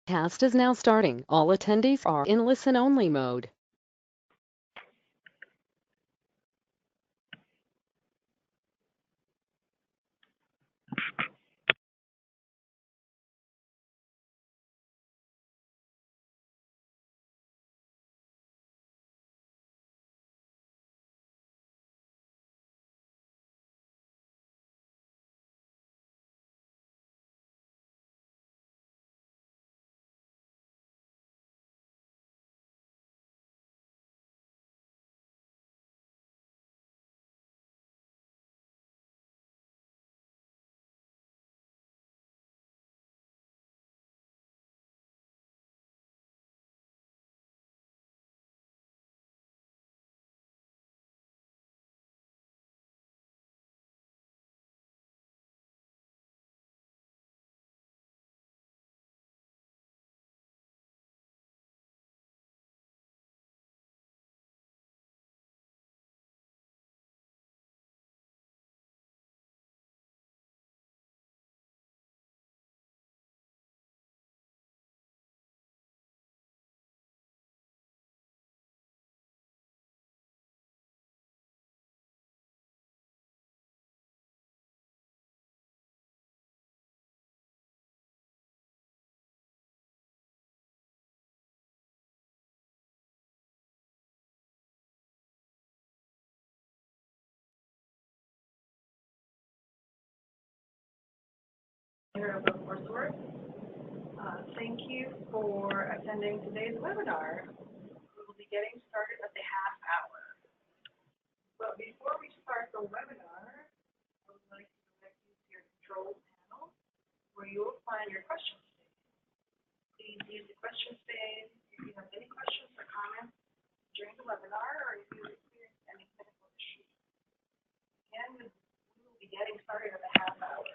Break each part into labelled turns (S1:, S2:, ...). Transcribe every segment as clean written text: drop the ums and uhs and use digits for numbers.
S1: Cast is now starting. All attendees are in listen-only mode.
S2: Here at Web Courseworks. Thank you for attending today's webinar. We will be getting started at the half hour. But before we start the webinar, I would like to direct you to your control panel where you will find your questions page. Please use the questions page if you have any questions or comments during the webinar or if you experience any technical issues. Again, we will be getting started at the half hour.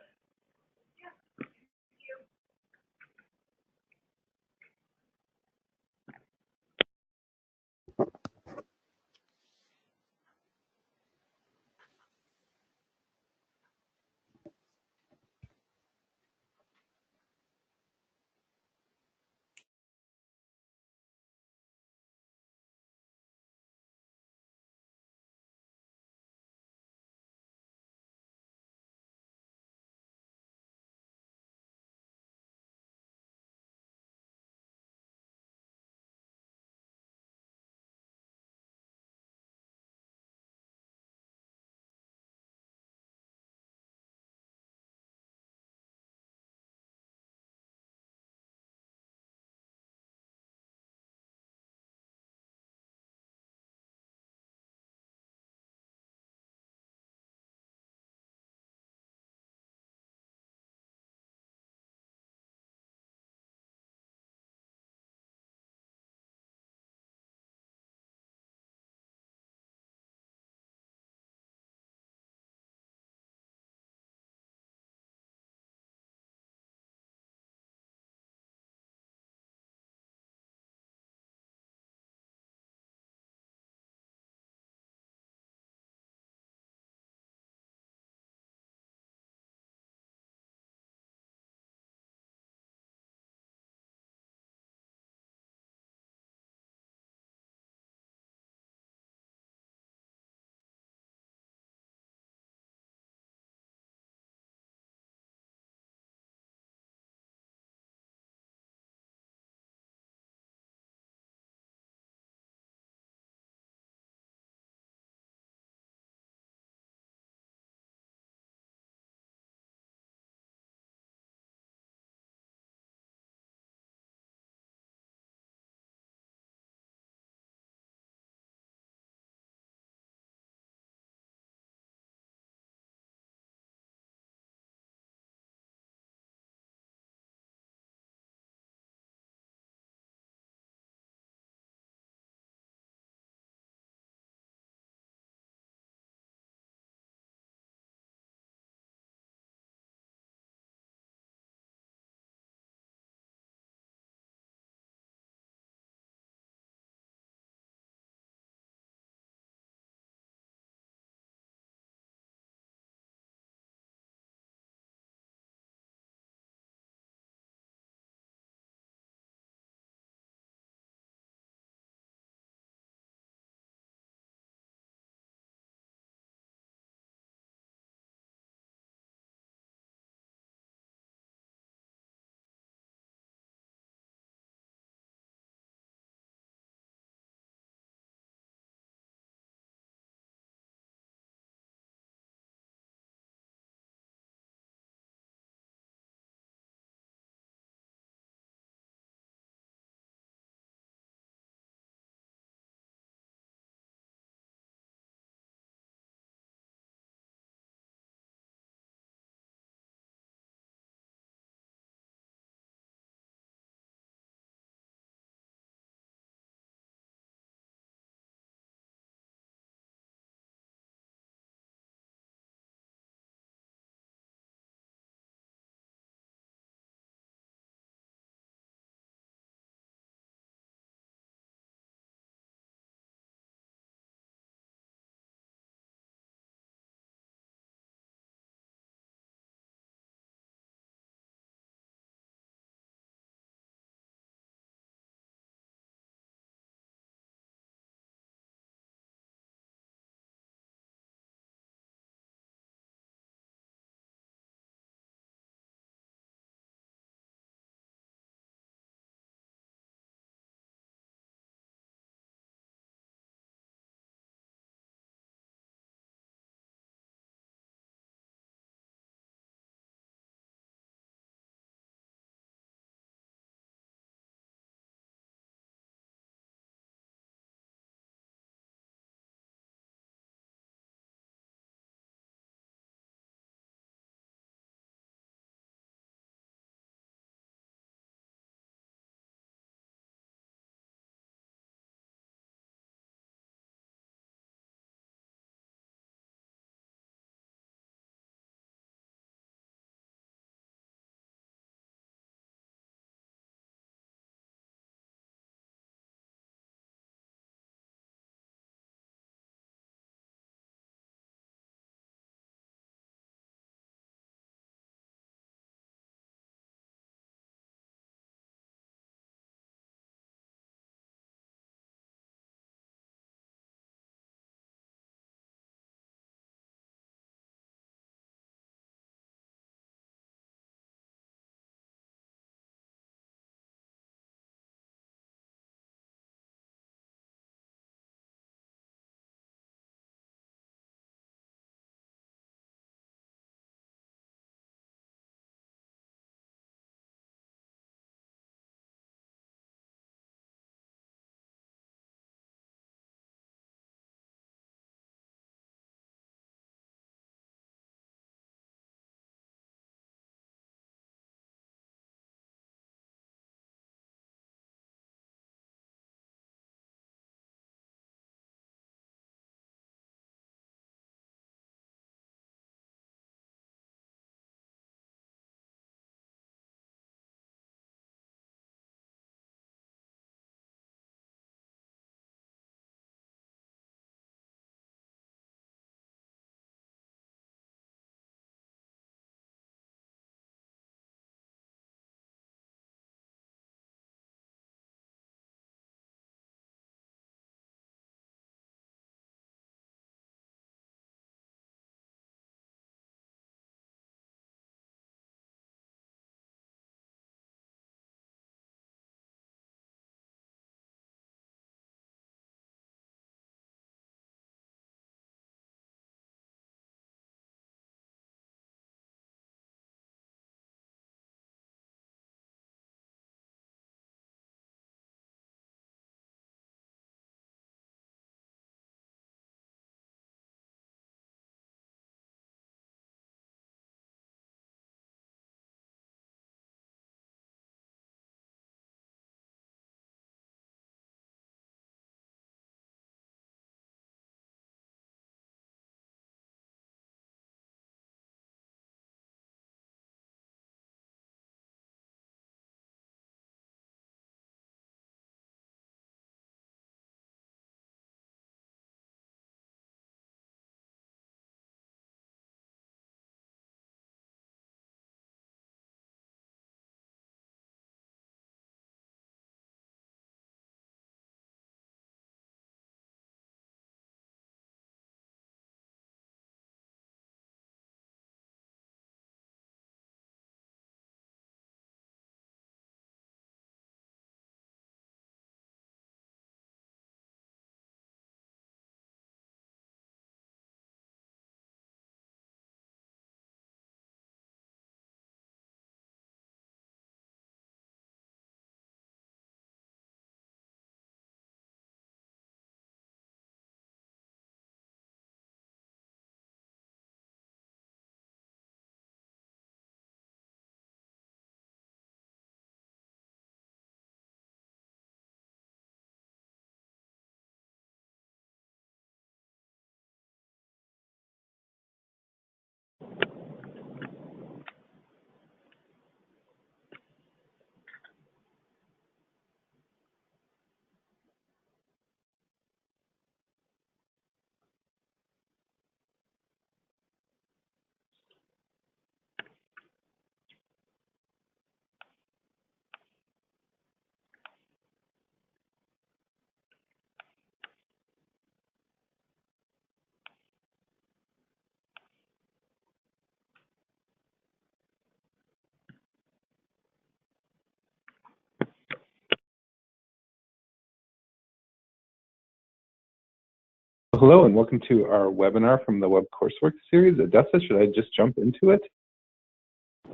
S3: Hello and welcome to our webinar from the Web Courseworks series. Odessa, should I just jump into it?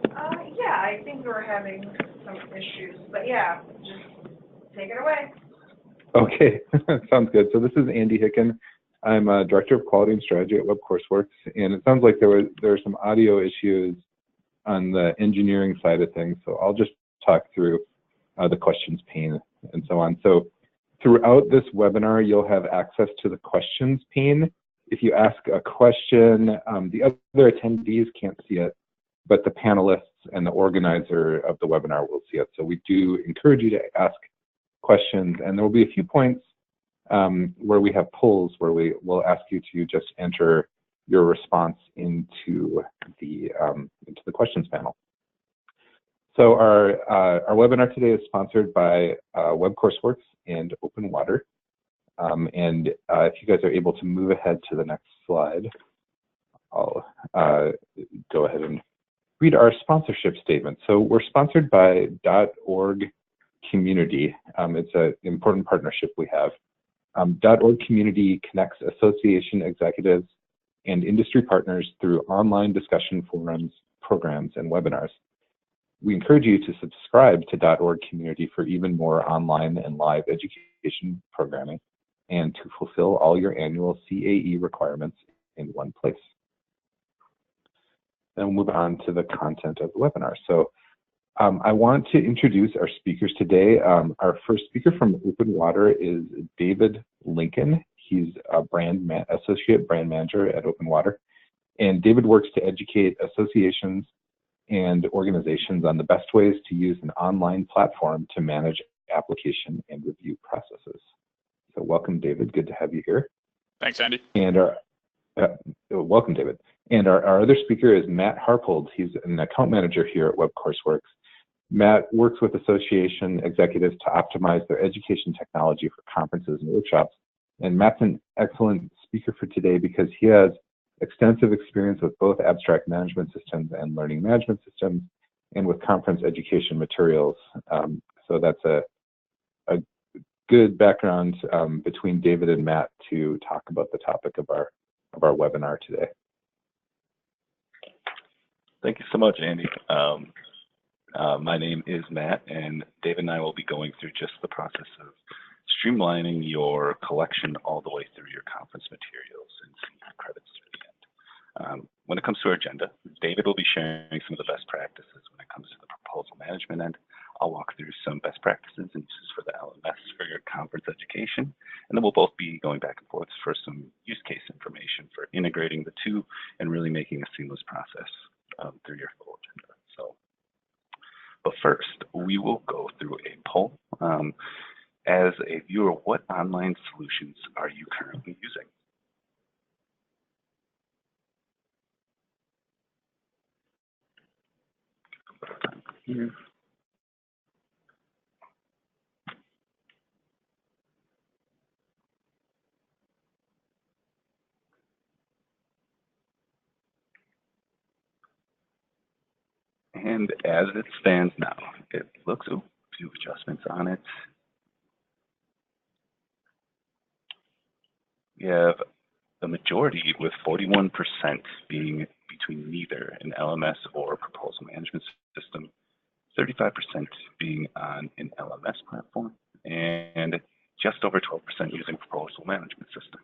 S2: Yeah, I think we're having some issues, but yeah, just take it away.
S3: Okay, sounds good. So this is Andy Hicken. I'm Director of Quality and Strategy at Web Courseworks, and it sounds like there are some audio issues on the engineering side of things, so I'll just talk through the questions pane and so on. So throughout this webinar, you'll have access to the questions pane. If you ask a question, the other attendees can't see it, but the panelists and the organizer of the webinar will see it. So we do encourage you to ask questions, and there will be a few points where we have polls where we will ask you to just enter your response into the questions panel. So our webinar today is sponsored by Web Courseworks and OpenWater. And if you guys are able to move ahead to the next slide, I'll go ahead and read our sponsorship statement. So we're sponsored by .org Community. It's an important partnership we have. .org Community connects association executives and industry partners through online discussion forums, programs, and webinars. We encourage you to subscribe to .org Community for even more online and live education programming and to fulfill all your annual CAE requirements in one place. Then we'll move on to the content of the webinar. So I want to introduce our speakers today. Our first speaker from OpenWater is David Lincoln. He's a associate brand manager at OpenWater. And David works to educate associations and organizations on the best ways to use an online platform to manage application and review processes. So welcome, David. Good to have you here.
S4: Thanks, Andy.
S3: And welcome, David. And our other speaker is Matt Harpold. He's an account manager here at Web Courseworks. Matt works with association executives to optimize their education technology for conferences and workshops. And Matt's an excellent speaker for today because he has extensive experience with both abstract management systems and learning management systems, and with conference education materials. So that's a good background between David and Matt to talk about the topic of our webinar today.
S5: Thank you so much, Andy. My name is Matt, and David and I will be going through just the process of streamlining your collection all the way through your conference materials and CE credits through the end. When it comes to our agenda, David will be sharing some of the best practices when it comes to the proposal management end. I'll walk through some best practices and uses for the LMS for your conference education, and then we'll both be going back and forth for some use case information for integrating the two and really making a seamless process through your full agenda. But first, we will go through a poll. As a viewer, what online solutions are you currently using? Here. And as it stands now, it looks, a few adjustments on it. We have the majority with 41% being between neither an LMS or proposal management system, 35% being on an LMS platform, and just over 12% using proposal management system.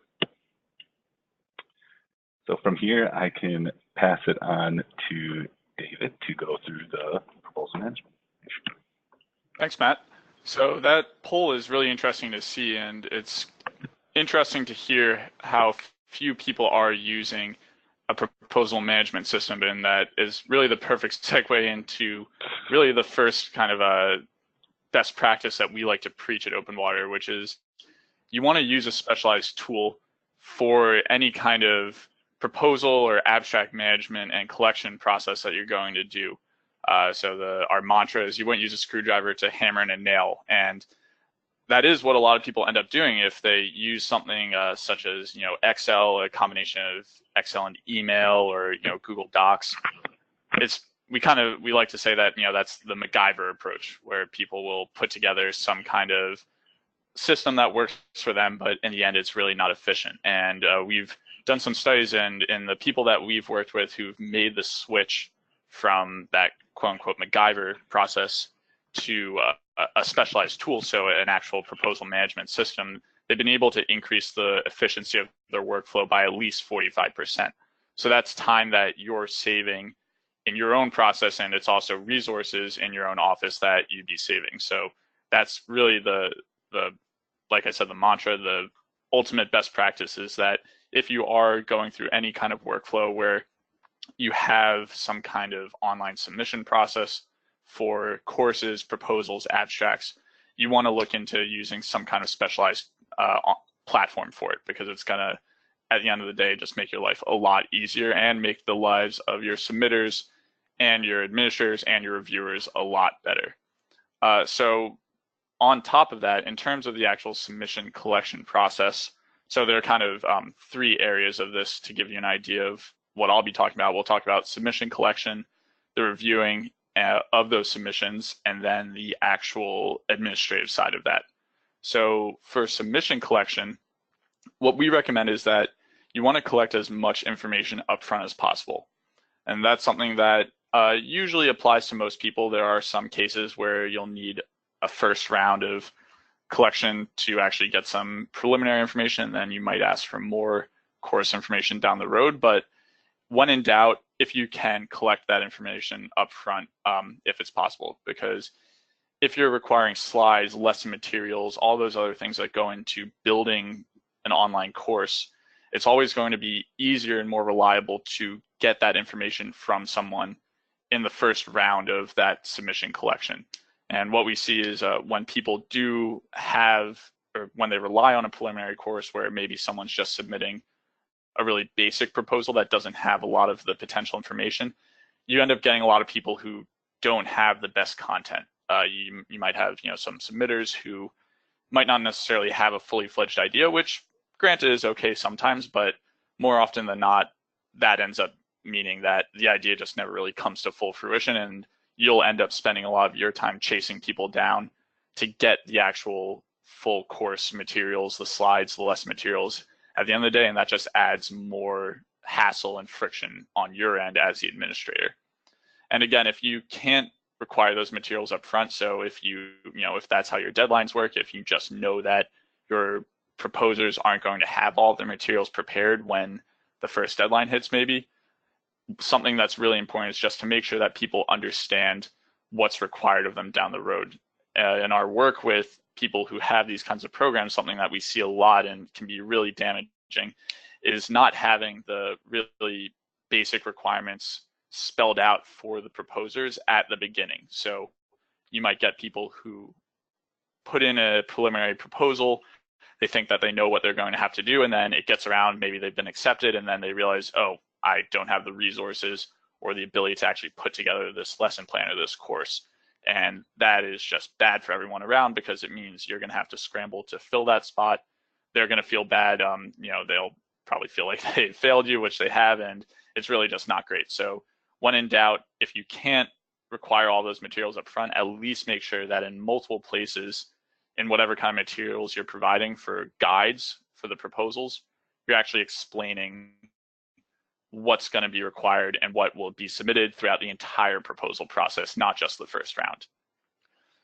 S5: So from here, I can pass it on to David to go through the proposal management.
S4: Thanks, Matt. So that poll is really interesting to see, and it's interesting to hear how few people are using a proposal management system, and that is really the perfect segue into really the first kind of a best practice that we like to preach at OpenWater, which is you want to use a specialized tool for any kind of proposal or abstract management and collection process that you're going to do. So our mantra is you wouldn't use a screwdriver to hammer in a nail, and that is what a lot of people end up doing if they use something such as Excel, a combination of Excel and email, or Google Docs. We like to say that that's the MacGyver approach, where people will put together some kind of system that works for them, but in the end, it's really not efficient. And we've done some studies, and the people that we've worked with who've made the switch from that quote unquote MacGyver process to a specialized tool, so an actual proposal management system, they've been able to increase the efficiency of their workflow by at least 45%. So that's time that you're saving in your own process, and it's also resources in your own office that you'd be saving. So that's really the like I said, the mantra, the ultimate best practice is that if you are going through any kind of workflow where you have some kind of online submission process for courses, proposals, abstracts, you want to look into using some kind of specialized platform for it, because it's going to, at the end of the day, just make your life a lot easier and make the lives of your submitters and your administrators and your reviewers a lot better. So on top of that, in terms of the actual submission collection process, so there are kind of 3 areas of this to give you an idea of what I'll be talking about. We'll talk about submission collection, the reviewing of those submissions, and then the actual administrative side of that. So for submission collection, what we recommend is that you want to collect as much information upfront as possible. And that's something that usually applies to most people. There are some cases where you'll need a first round of collection to actually get some preliminary information, and then you might ask for more course information down the road. But when in doubt, if you can, collect that information upfront if it's possible, because if you're requiring slides, lesson materials, all those other things that go into building an online course, it's always going to be easier and more reliable to get that information from someone in the first round of that submission collection. And what we see is when people do have, or when they rely on a preliminary course where maybe someone's just submitting a really basic proposal that doesn't have a lot of the potential information, you end up getting a lot of people who don't have the best content. You might have some submitters who might not necessarily have a fully fledged idea, which granted is okay sometimes, but more often than not, that ends up meaning that the idea just never really comes to full fruition, and you'll end up spending a lot of your time chasing people down to get the actual full course materials, the slides, the lesson materials at the end of the day, and that just adds more hassle and friction on your end as the administrator. And again, if you can't require those materials up front, so if if that's how your deadlines work, if you just know that your proposers aren't going to have all their materials prepared when the first deadline hits, maybe something that's really important is just to make sure that people understand what's required of them down the road. In our work with people who have these kinds of programs, something that we see a lot and can be really damaging is not having the really basic requirements spelled out for the proposers at the beginning. So you might get people who put in a preliminary proposal, they think that they know what they're going to have to do, and then it gets around, maybe they've been accepted, and then they realize, oh, I don't have the resources or the ability to actually put together this lesson plan or this course. And that is just bad for everyone around, because it means you're going to have to scramble to fill that spot. They're going to feel bad. They'll probably feel like they failed you, which they have, and it's really just not great. So when in doubt, if you can't require all those materials up front, at least make sure that in multiple places, in whatever kind of materials you're providing for guides for the proposals, you're actually explaining what's going to be required and what will be submitted throughout the entire proposal process, not just the first round.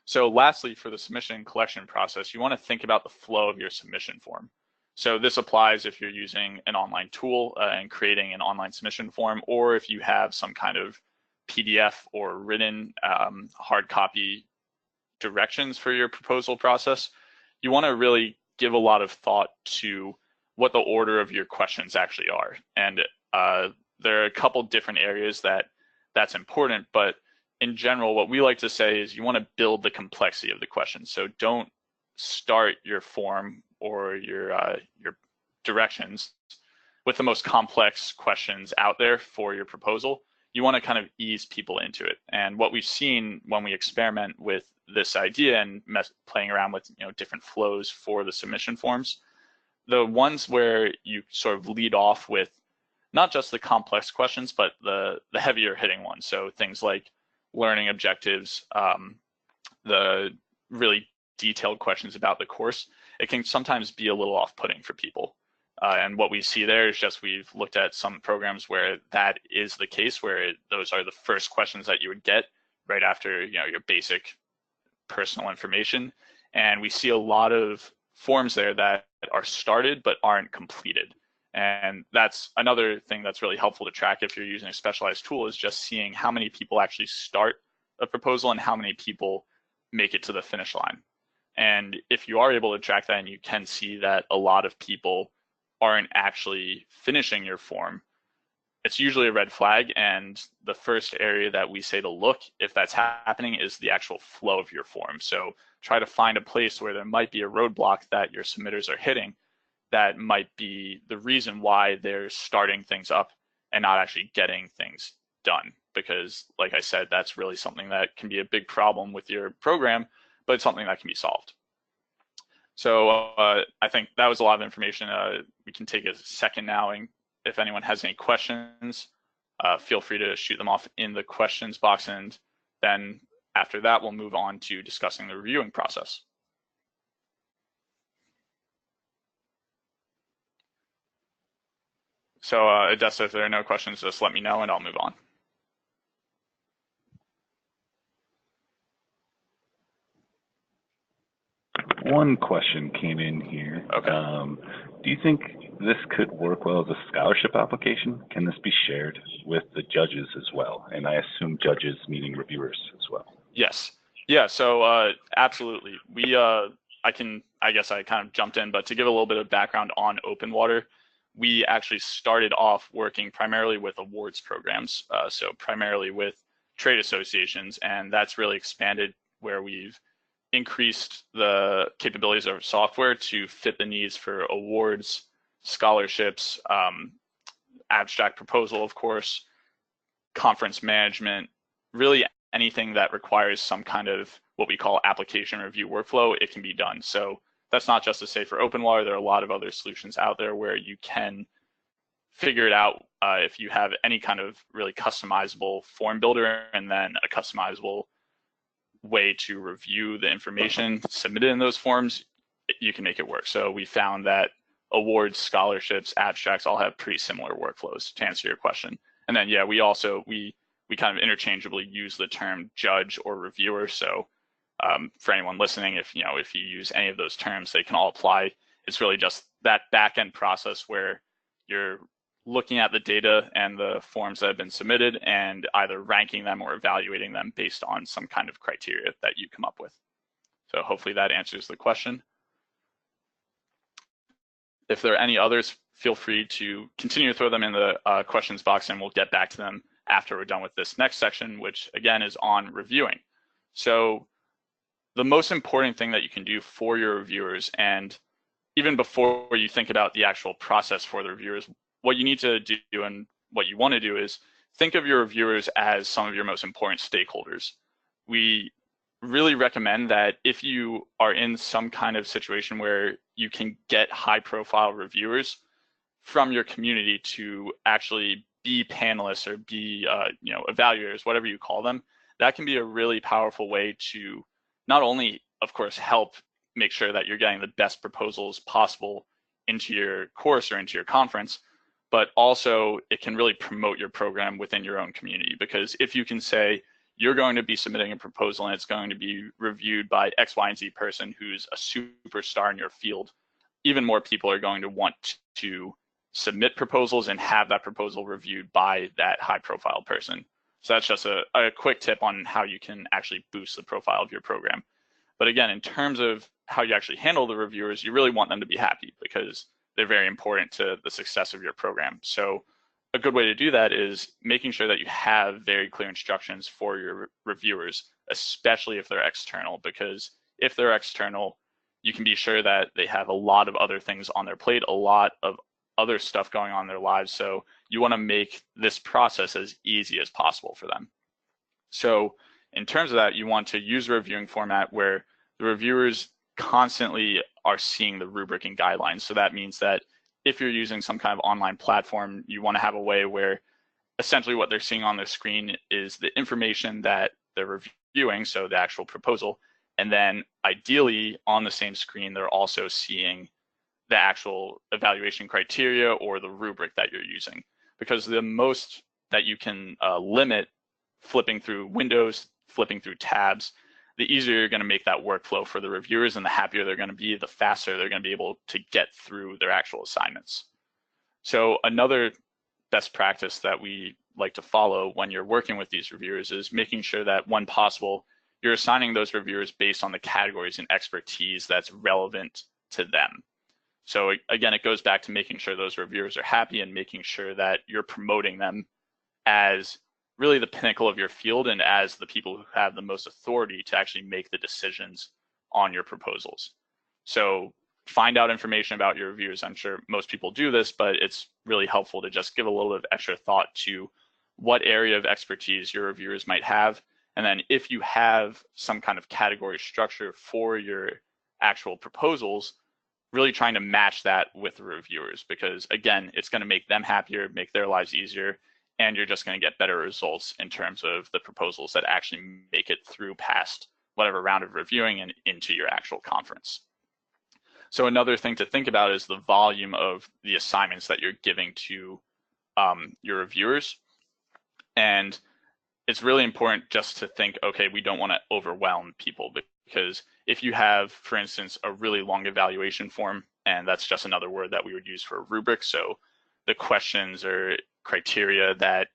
S4: So lastly, for the submission collection process, you want to think about the flow of your submission form. So this applies if you're using an online tool and creating an online submission form, or if you have some kind of PDF or written hard copy directions for your proposal process. You want to really give a lot of thought to what the order of your questions actually are. And there are a couple different areas that's important, but in general, what we like to say is you want to build the complexity of the question. So don't start your form or your directions with the most complex questions out there for your proposal. You want to kind of ease people into it. And what we've seen when we experiment with this idea and playing around with different flows for the submission forms, the ones where you sort of lead off with not just the complex questions, but the heavier hitting ones. So things like learning objectives, the really detailed questions about the course, it can sometimes be a little off-putting for people. And what we see there is just we've looked at some programs where that is the case, where those are the first questions that you would get right after your basic personal information. And we see a lot of forms there that are started but aren't completed. And that's another thing that's really helpful to track if you're using a specialized tool, is just seeing how many people actually start a proposal and how many people make it to the finish line. And if you are able to track that and you can see that a lot of people aren't actually finishing your form, it's usually a red flag. And the first area that we say to look if that's happening is the actual flow of your form. So try to find a place where there might be a roadblock that your submitters are hitting that might be the reason why they're starting things up and not actually getting things done. Because like I said, that's really something that can be a big problem with your program, but it's something that can be solved. So I think that was a lot of information. We can take a second now, and if anyone has any questions, feel free to shoot them off in the questions box, and then after that, we'll move on to discussing the reviewing process. So Odessa, if there are no questions, just let me know and I'll move on.
S5: One question came in here.
S4: Okay.
S5: Do you think this could work well as a scholarship application? Can this be shared with the judges as well? And I assume judges meaning reviewers as well.
S4: Yes. Yeah. So absolutely. I guess I kind of jumped in, but to give a little bit of background on OpenWater, we actually started off working primarily with awards programs, so primarily with trade associations, and that's really expanded where we've increased the capabilities of our software to fit the needs for awards, scholarships, abstract proposal, of course, conference management, really anything that requires some kind of what we call application review workflow, it can be done. So that's not just to say for OpenWater, there are a lot of other solutions out there where you can figure it out if you have any kind of really customizable form builder and then a customizable way to review the information submitted in those forms, you can make it work. So we found that awards, scholarships, abstracts all have pretty similar workflows, to answer your question. And then, yeah, we kind of interchangeably use the term judge or reviewer. So for anyone listening, if you use any of those terms, they can all apply. It's really just that back-end process where you're looking at the data and the forms that have been submitted and either ranking them or evaluating them based on some kind of criteria that you come up with. So hopefully that answers the question. If there are any others, feel free to continue to throw them in the questions box, and we'll get back to them after we're done with this next section, which again is on reviewing. So the most important thing that you can do for your reviewers, and even before you think about the actual process for the reviewers, what you need to do and what you want to do is think of your reviewers as some of your most important stakeholders. We really recommend that if you are in some kind of situation where you can get high-profile reviewers from your community to actually be panelists or be evaluators, whatever you call them, that can be a really powerful way to not only, of course, help make sure that you're getting the best proposals possible into your course or into your conference, but also it can really promote your program within your own community. Because if you can say you're going to be submitting a proposal and it's going to be reviewed by X, Y, and Z person who's a superstar in your field, even more people are going to want to submit proposals and have that proposal reviewed by that high-profile person. So that's just a quick tip on how you can actually boost the profile of your program. But again, in terms of how you actually handle the reviewers, you really want them to be happy because they're very important to the success of your program. So a good way to do that is making sure that you have very clear instructions for your reviewers, especially if they're external, because if they're external, you can be sure that they have a lot of other things on their plate, a lot of other stuff going on in their lives. So you want to make this process as easy as possible for them. So in terms of that, you want to use a reviewing format where the reviewers constantly are seeing the rubric and guidelines. So that means that if you're using some kind of online platform, you want to have a way where essentially what they're seeing on their screen is the information that they're reviewing, so the actual proposal, And then ideally on the same screen, they're also seeing the actual evaluation criteria or the rubric that you're using. Because the most that you can limit flipping through windows, flipping through tabs, the easier you're going to make that workflow for the reviewers, and the happier they're going to be, the faster they're going to be able to get through their actual assignments. So another best practice that we like to follow when you're working with these reviewers is making sure that when possible, you're assigning those reviewers based on the categories and expertise that's relevant to them. So again, it goes back to making sure those reviewers are happy and making sure that you're promoting them as really the pinnacle of your field and as the people who have the most authority to actually make the decisions on your proposals. So find out information about your reviewers. I'm sure most people do this, but it's really helpful to just give a little bit of extra thought to what area of expertise your reviewers might have. And then if you have some kind of category structure for your actual proposals, really trying to match that with the reviewers, because again, it's going to make them happier, make their lives easier, and you're just going to get better results in terms of the proposals that actually make it through past whatever round of reviewing and into your actual conference. So another thing to think about is the volume of the assignments that you're giving to your reviewers. And it's really important just to think, okay, we don't want to overwhelm people, because if you have, for instance, a really long evaluation form, and that's just another word that we would use for a rubric, so the questions or criteria that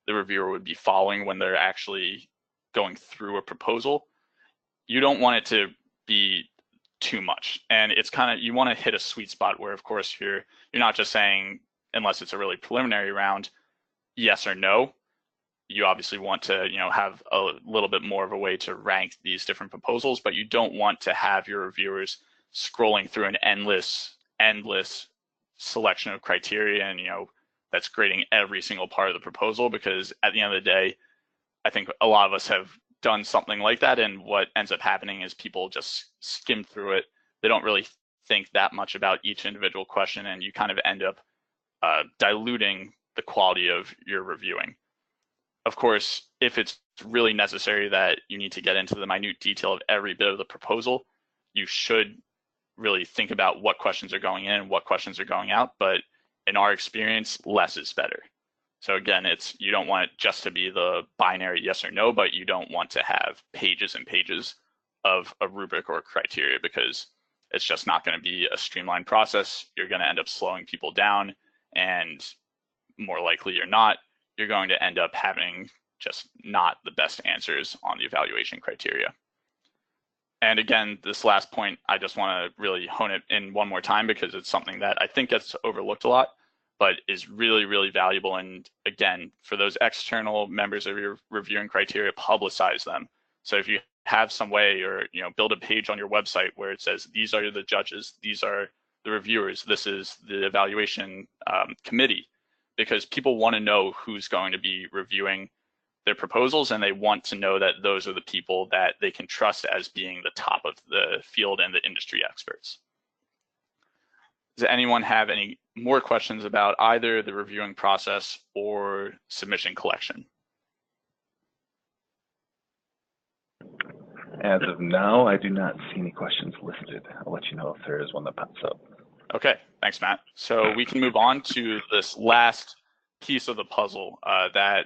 S4: the reviewer would be following when they're actually going through a proposal, you don't want it to be too much. And it's kind of, you want to hit a sweet spot where, of course, you're not just saying, unless it's a really preliminary round, yes or no. You obviously want to, have a little bit more of a way to rank these different proposals, but you don't want to have your reviewers scrolling through an endless selection of criteria and, that's grading every single part of the proposal, because at the end of the day, I think a lot of us have done something like that, and what ends up happening is people just skim through it. They don't really think that much about each individual question, and you kind of end up diluting the quality of your reviewing. Of course, if it's really necessary that you need to get into the minute detail of every bit of the proposal, you should really think about what questions are going in and what questions are going out. But in our experience, less is better. So again, you don't want it just to be the binary yes or no, but you don't want to have pages and pages of a rubric or criteria, because it's just not going to be a streamlined process. You're going to end up slowing people down, and more likely you're going to end up having just not the best answers on the evaluation criteria. And again, this last point, I just want to really hone it in one more time, because it's something that I think gets overlooked a lot, but is really, really valuable. And again, for those external members of your reviewing criteria, publicize them. So if you have some way, or build a page on your website where it says, these are the judges, these are the reviewers, this is the evaluation committee, because people want to know who's going to be reviewing their proposals, and they want to know that those are the people that they can trust as being the top of the field and the industry experts. Does anyone have any more questions about either the reviewing process or submission collection?
S5: As of now, I do not see any questions listed. I'll let you know if there is one that pops up.
S4: Okay, thanks, Matt. So we can move on to this last piece of the puzzle that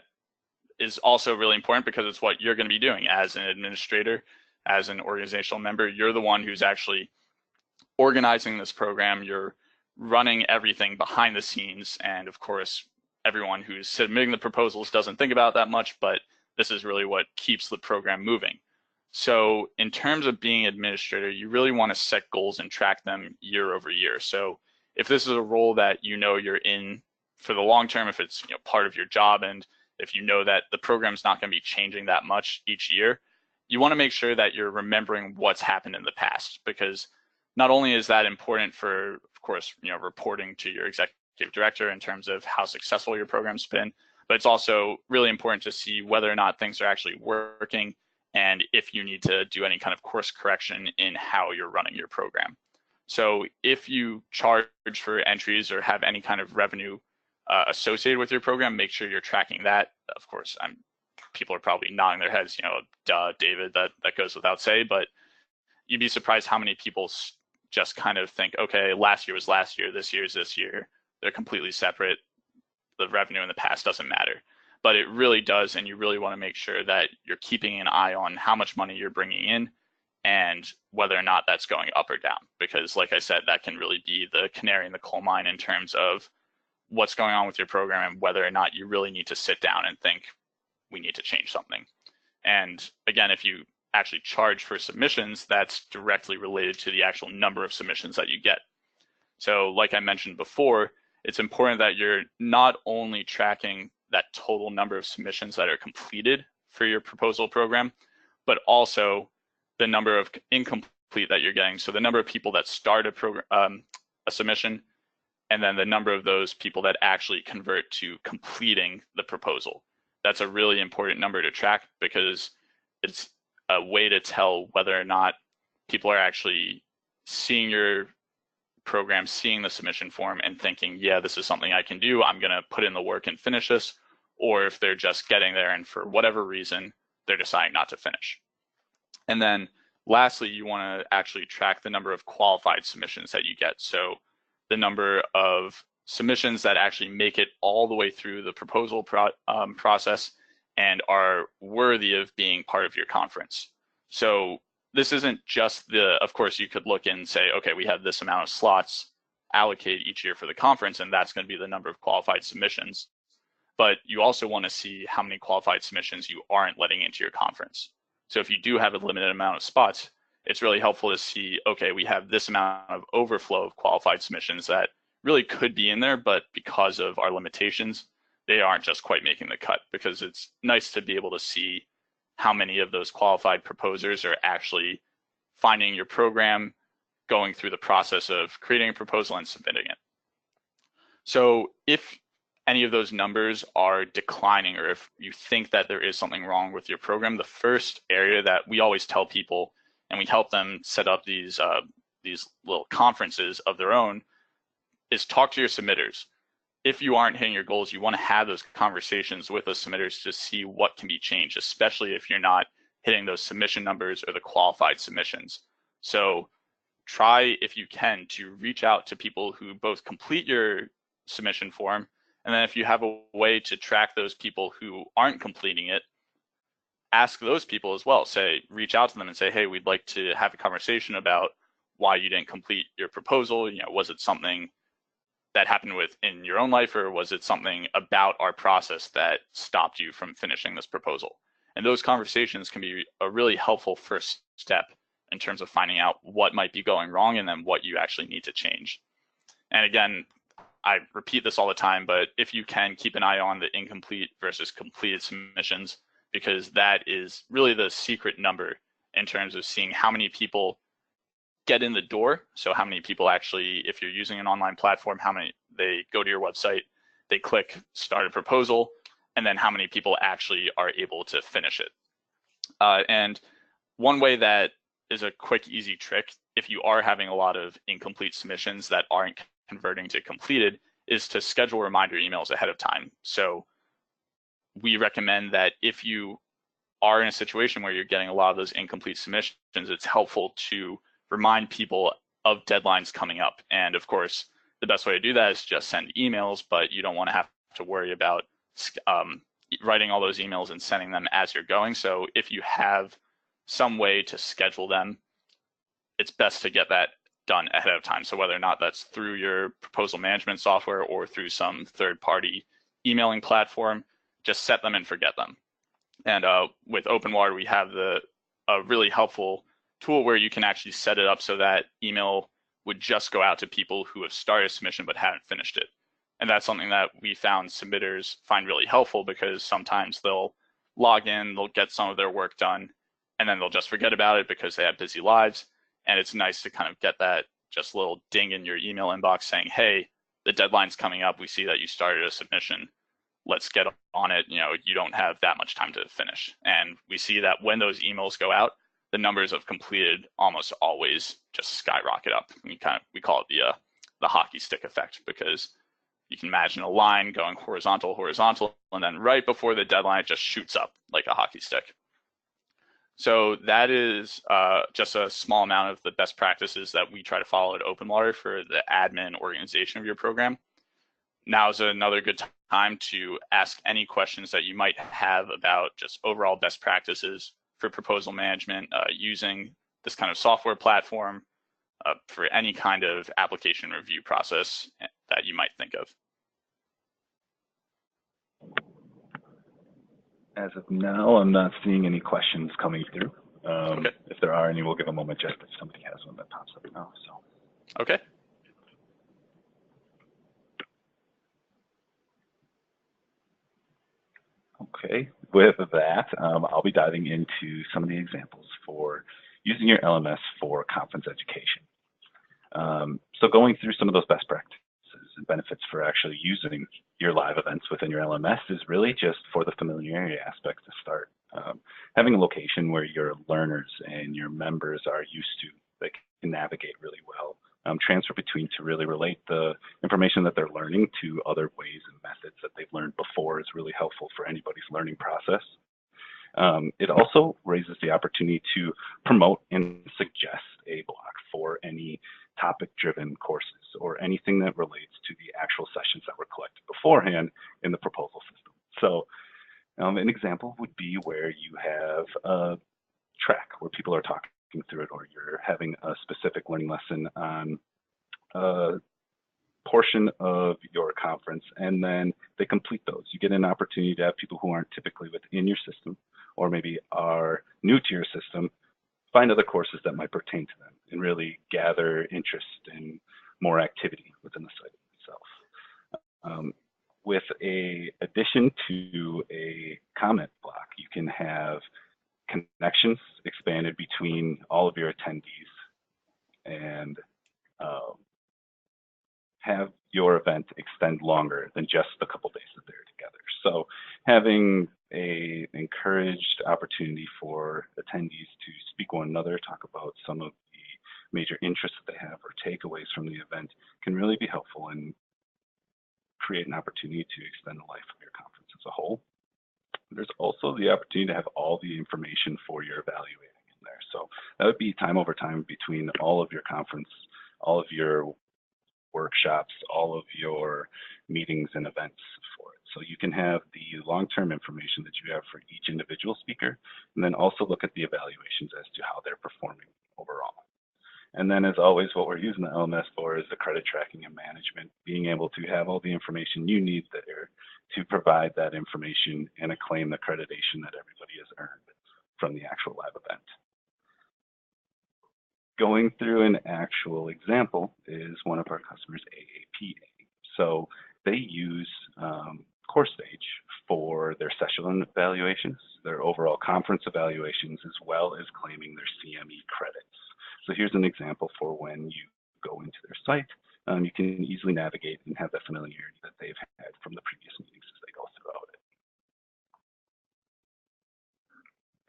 S4: is also really important, because it's what you're going to be doing as an administrator, as an organizational member. You're the one who's actually organizing this program. You're running everything behind the scenes. And of course, everyone who's submitting the proposals doesn't think about that much, but this is really what keeps the program moving. So in terms of being an administrator, you really want to set goals and track them year over year. So if this is a role that you're in for the long term, if it's part of your job, and if you know that the program's not going to be changing that much each year, you want to make sure that you're remembering what's happened in the past, because not only is that important for, of course, reporting to your executive director in terms of how successful your program's been, but it's also really important to see whether or not things are actually working, and if you need to do any kind of course correction in how you're running your program. So if you charge for entries or have any kind of revenue associated with your program, make sure you're tracking that. Of course, people are probably nodding their heads, duh, David, that goes without say, but you'd be surprised how many people just kind of think, okay, last year was last year, this year is this year. They're completely separate. The revenue in the past doesn't matter. But it really does, and you really want to make sure that you're keeping an eye on how much money you're bringing in and whether or not that's going up or down. Because like I said, that can really be the canary in the coal mine in terms of what's going on with your program and whether or not you really need to sit down and think, we need to change something. And again, if you actually charge for submissions, that's directly related to the actual number of submissions that you get. So like I mentioned before, it's important that you're not only tracking that total number of submissions that are completed for your proposal program, but also the number of incomplete that you're getting. So the number of people that start a submission, and then the number of those people that actually convert to completing the proposal. That's a really important number to track because it's a way to tell whether or not people are actually seeing your program, seeing the submission form and thinking, yeah, this is something I can do. I'm going to put in the work and finish this. Or if they're just getting there and for whatever reason, they're deciding not to finish. And then lastly, you want to actually track the number of qualified submissions that you get. So the number of submissions that actually make it all the way through the proposal process and are worthy of being part of your conference. So this isn't just of course, you could look and say, okay, we have this amount of slots allocated each year for the conference, and that's going to be the number of qualified submissions. But you also want to see how many qualified submissions you aren't letting into your conference. So if you do have a limited amount of spots, it's really helpful to see, okay, we have this amount of overflow of qualified submissions that really could be in there, but because of our limitations, they aren't just quite making the cut, because it's nice to be able to see how many of those qualified proposers are actually finding your program, going through the process of creating a proposal and submitting it. So if any of those numbers are declining, or if you think that there is something wrong with your program, the first area that we always tell people, and we help them set up these little conferences of their own, is talk to your submitters. If you aren't hitting your goals, you want to have those conversations with those submitters to see what can be changed, especially if you're not hitting those submission numbers or the qualified submissions. So try, if you can, to reach out to people who both complete your submission form, and then if you have a way to track those people who aren't completing it, ask those people as well. Reach out to them and say, hey, we'd like to have a conversation about why you didn't complete your proposal. Was it something that happened in your own life, or was it something about our process that stopped you from finishing this proposal? And those conversations can be a really helpful first step in terms of finding out what might be going wrong and then what you actually need to change. And again, I repeat this all the time, but if you can, keep an eye on the incomplete versus completed submissions, because that is really the secret number in terms of seeing how many people get in the door. So how many people actually, if you're using an online platform, how many they go to your website, they click start a proposal, and then how many people actually are able to finish it. And one way that is a quick, easy trick, if you are having a lot of incomplete submissions that aren't converting to completed, is to schedule reminder emails ahead of time. So we recommend that if you are in a situation where you're getting a lot of those incomplete submissions, it's helpful to remind people of deadlines coming up. And of course, the best way to do that is just send emails, but you don't want to have to worry about writing all those emails and sending them as you're going. So if you have some way to schedule them, it's best to get that done ahead of time. So whether or not that's through your proposal management software or through some third-party emailing platform, just set them and forget them. And with OpenWater, we have a really helpful tool where you can actually set it up so that email would just go out to people who have started a submission but haven't finished it. And that's something that we found submitters find really helpful, because sometimes they'll log in, they'll get some of their work done, and then they'll just forget about it because they have busy lives. And it's nice to kind of get that just little ding in your email inbox saying, hey, the deadline's coming up. We see that you started a submission. Let's get on it. You don't have that much time to finish. And we see that when those emails go out, the numbers of completed almost always just skyrocket up. We call it the hockey stick effect, because you can imagine a line going horizontal, and then right before the deadline, it just shoots up like a hockey stick. So that is just a small amount of the best practices that we try to follow at OpenWater for the admin organization of your program. Now is another good time to ask any questions that you might have about just overall best practices for proposal management using this kind of software platform for any kind of application review process that you might think of.
S5: As of now, I'm not seeing any questions coming through.
S4: Okay.
S5: If there are any, we'll give a moment just if somebody has one that pops up now. So.
S4: Okay.
S5: Okay, with that, I'll be diving into some of the examples for using your LMS for conference education. So going through some of those best practices and benefits for actually using your live events within your LMS is really just for the familiarity aspect to start. Having a location where your learners and your members are used to, they can navigate really well. Transfer between to really relate the information that they're learning to other ways and methods that they've learned before is really helpful for anybody's learning process. It also raises the opportunity to promote and suggest a block for any topic-driven courses or anything that relates to the actual sessions that were collected beforehand in the proposal system. So an example would be where you have a track where people are talking through it, or you're having a specific learning lesson on a portion of your conference, and then they complete those. You get an opportunity to have people who aren't typically within your system, or maybe are new to your system, find other courses that might pertain to them and really gather interest in more activity within the site itself. With a addition to a comment block, you can have connections expanded between all of your attendees and have your event extend longer than just the couple days that they're together. So having a encouraged opportunity for attendees to speak one another, talk about some of the major interests that they have or takeaways from the event can really be helpful and create an opportunity to extend the life of your conference as a whole. There's also the opportunity to have all the information for your evaluating in there. So that would be time over time between all of your conference, all of your workshops, all of your meetings and events for it. So you can have the long-term information that you have for each individual speaker, and then also look at the evaluations as to how they're performing overall. And then as always, what we're using the LMS for is the credit tracking and management, being able to have all the information you need there to provide that information and claim the accreditation that everybody has earned from the actual live event. Going through an actual example is one of our customers, AAPA. So they use CourseStage for their session evaluations, their overall conference evaluations, as well as claiming their CME credits. So here's an example for when you go into their site. You can easily navigate and have that familiarity that they've had from the previous meetings as they go throughout it.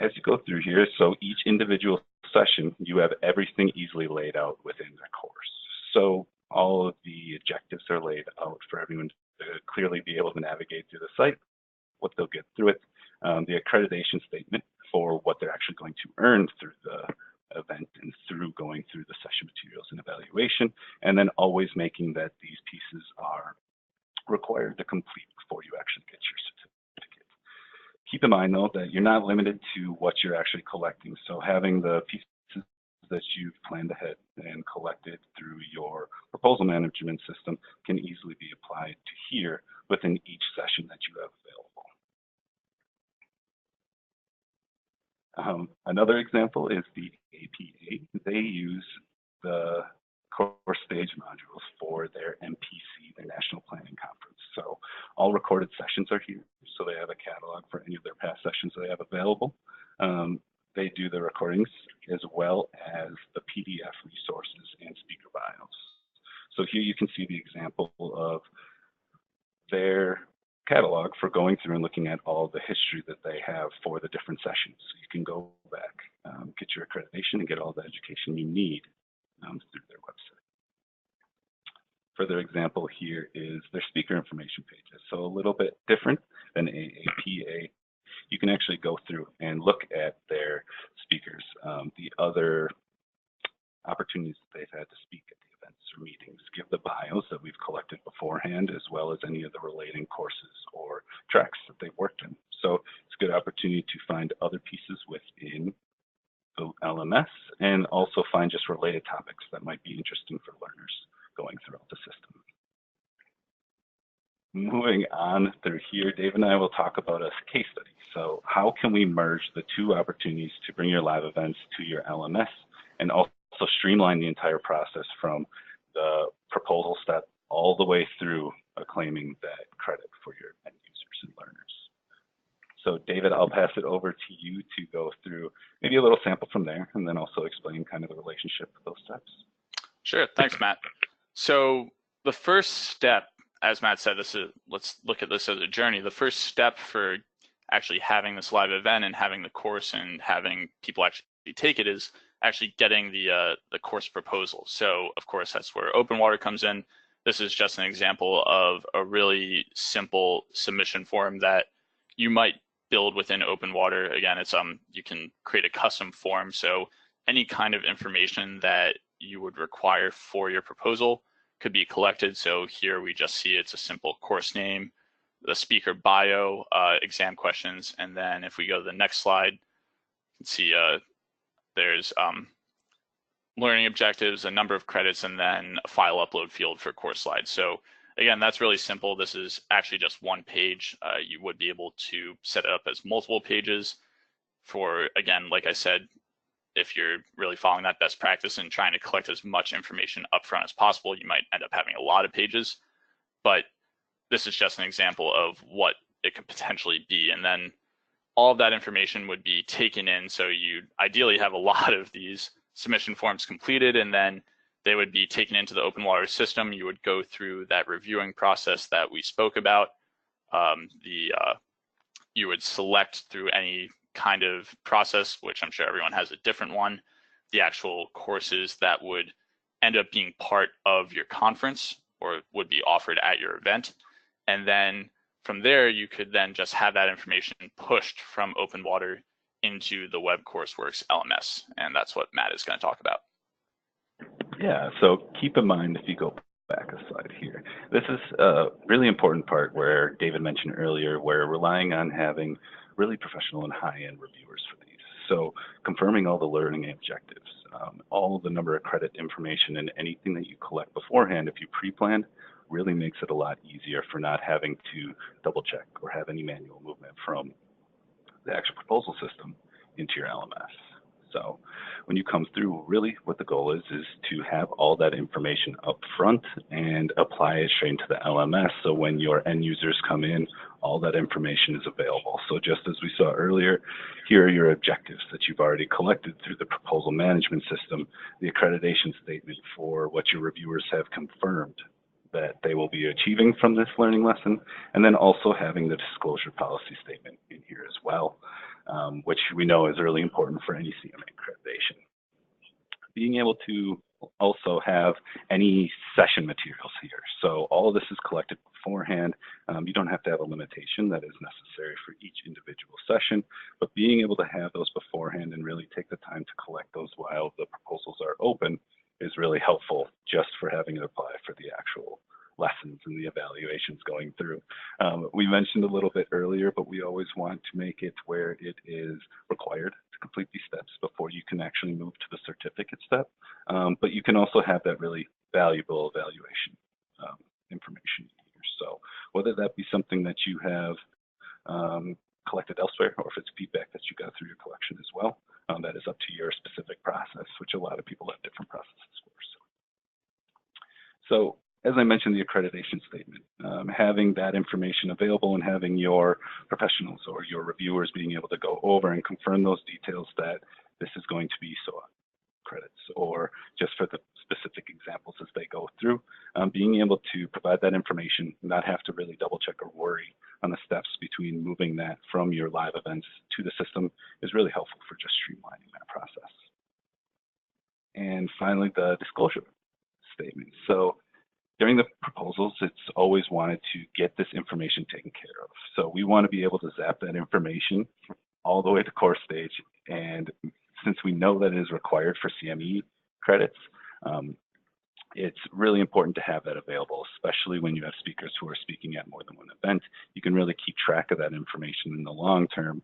S5: As you go through here, so each individual session, you have everything easily laid out within the course. So all of the objectives are laid out for everyone to clearly be able to navigate through the site, what they'll get through it, the accreditation statement for what they're actually going to earn through the event and through going through the session materials and evaluation, and then always making that these pieces are required to complete before you actually get your certificate. Keep in mind though that you're not limited to what you're actually collecting. So having the pieces that you've planned ahead and collected through your proposal management system can easily be applied to here within each session that you have available. Another example is the APA. They use the CourseStage modules for their MPC, their National Planning Conference. So all recorded sessions are here. So they have a catalog for any of their past sessions they have available. They do the recordings as well as the PDF resources and speaker bios. So here you can see the example of their catalog for going through and looking at all the history that they have for the different sessions. So you can go back, get your accreditation and get all the education you need through their website. Further example here is their speaker information pages. So a little bit different than AAPA. you can actually go through and look at their speakers, the other opportunities that they've had to speak at the events or meetings, give the bios that we've collected beforehand, as well as any of the relating courses or tracks that they've worked in. So it's a good opportunity to find other pieces within the LMS and also find just related topics that might be interesting for learners going throughout the system. Moving on through here, Dave and I will talk about a case study. So how can we merge the two opportunities to bring your live events to your LMS and also streamline the entire process from the proposal step all the way through claiming that credit for your end users and learners. So David, I'll pass it over to you to go through maybe a little sample from there and then also explain kind of the relationship with those steps.
S4: Sure, thanks, Matt. So the first step, as Matt said, let's look at this as a journey. The first step for actually having this live event and having the course and having people actually take it is actually getting the course proposal. So of course, that's where OpenWater comes in. This is just an example of a really simple submission form that you might build within OpenWater. Again, it's you can create a custom form. So any kind of information that you would require for your proposal could be collected. So here we just see it's a simple course name, the speaker bio, exam questions, and then if we go to the next slide, you can see there's learning objectives, a number of credits, and then a file upload field for course slides. So again, that's really simple. This is actually just one page. You would be able to set it up as multiple pages for, again, like I said, if you're really following that best practice and trying to collect as much information upfront as possible, you might end up having a lot of pages, but this is just an example of what it could potentially be. And then all of that information would be taken in. So you'd ideally have a lot of these submission forms completed, and then they would be taken into the OpenWater system. You would go through that reviewing process that we spoke about. You would select through any kind of process, which I'm sure everyone has a different one, the actual courses that would end up being part of your conference or would be offered at your event. And then from there, you could then just have that information pushed from OpenWater into the Web Courseworks LMS. And that's what Matt is going to talk about.
S5: Yeah, so keep in mind if you go back a slide here, this is a really important part where David mentioned earlier, where relying on having really professional and high-end reviewers for these. So confirming all the learning objectives, all the number of credit information and anything that you collect beforehand, if you pre-plan, really makes it a lot easier for not having to double check or have any manual movement from the actual proposal system into your LMS. So when you come through, really what the goal is to have all that information up front and apply it straight into the LMS. So when your end users come in, all that information is available. So just as we saw earlier, here are your objectives that you've already collected through the proposal management system, the accreditation statement for what your reviewers have confirmed that they will be achieving from this learning lesson, and then also having the disclosure policy statement in here as well, which we know is really important for any CMA accreditation. Being able to also have any session materials here. So all of this is collected beforehand. You don't have to have a limitation that is necessary for each individual session, but being able to have those beforehand and really take the time to collect those while the proposals are open is really helpful just for having it apply for the actual lessons and the evaluations going through. We mentioned a little bit earlier, but we always want to make it where it is required to complete these steps before you can actually move to the certificate step. But you can also have that really valuable evaluation information here. So whether that be something that you have collected elsewhere, or if it's feedback that you got through your collection as well, that is up to your specific process, which a lot of people have different processes for. So as I mentioned, the accreditation statement, having that information available and having your professionals or your reviewers being able to go over and confirm those details that this is going to be SOA credits, or just for the specific examples as they go through, being able to provide that information, not have to really double check or worry on the steps between moving that from your live events to the system is really helpful for just streamlining that process. And finally, the disclosure statement. So during the proposals, it's always wanted to get this information taken care of. So we want to be able to zap that information all the way to course stage. And since we know that it is required for CME credits, it's really important to have that available, especially when you have speakers who are speaking at more than one event. You can really keep track of that information in the long term,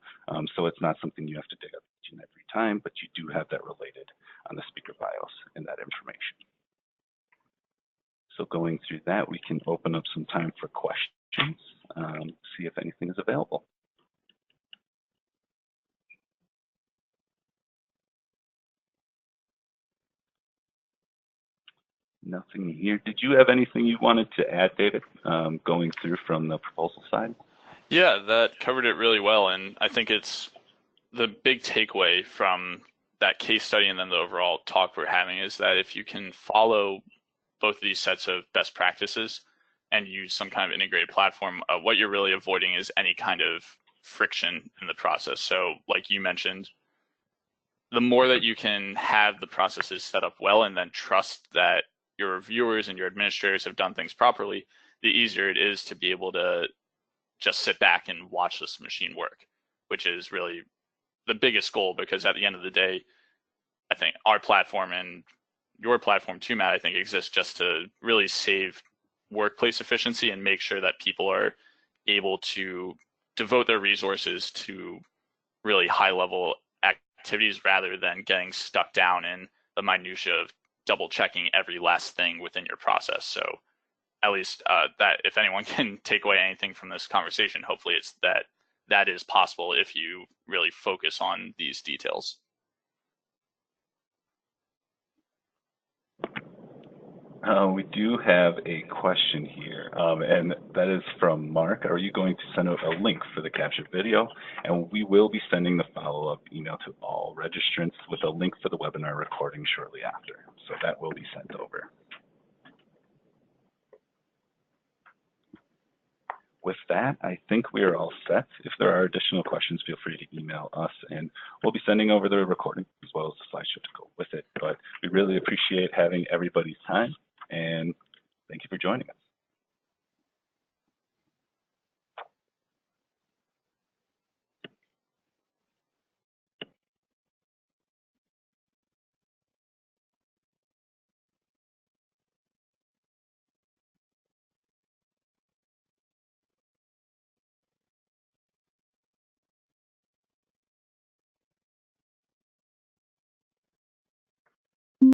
S5: so it's not something you have to dig up each and every time, but you do have that related on the speaker bios and that information. So going through that, we can open up some time for questions, see if anything is available. Nothing here. Did you have anything you wanted to add, David, going through from the proposal side?
S4: Yeah, that covered it really well. And I think it's the big takeaway from that case study and then the overall talk we're having is that if you can follow both of these sets of best practices and use some kind of integrated platform, what you're really avoiding is any kind of friction in the process. So like you mentioned, the more that you can have the processes set up well and then trust that your reviewers and your administrators have done things properly, the easier it is to be able to just sit back and watch this machine work, which is really the biggest goal, because at the end of the day, I think our platform and your platform too, Matt, I think exists just to really save workplace efficiency and make sure that people are able to devote their resources to really high level activities rather than getting stuck down in the minutia of double checking every last thing within your process. So at least that if anyone can take away anything from this conversation, hopefully it's that that is possible if you really focus on these details.
S5: We do have a question here, and that is from Mark. Are you going to send out a link for the captured video? And we will be sending the follow-up email to all registrants with a link for the webinar recording shortly after. So that will be sent over. With that, I think we are all set. If there are additional questions, feel free to email us, and we'll be sending over the recording as well as the slideshow to go with it. But we really appreciate having everybody's time, and thank you for joining us.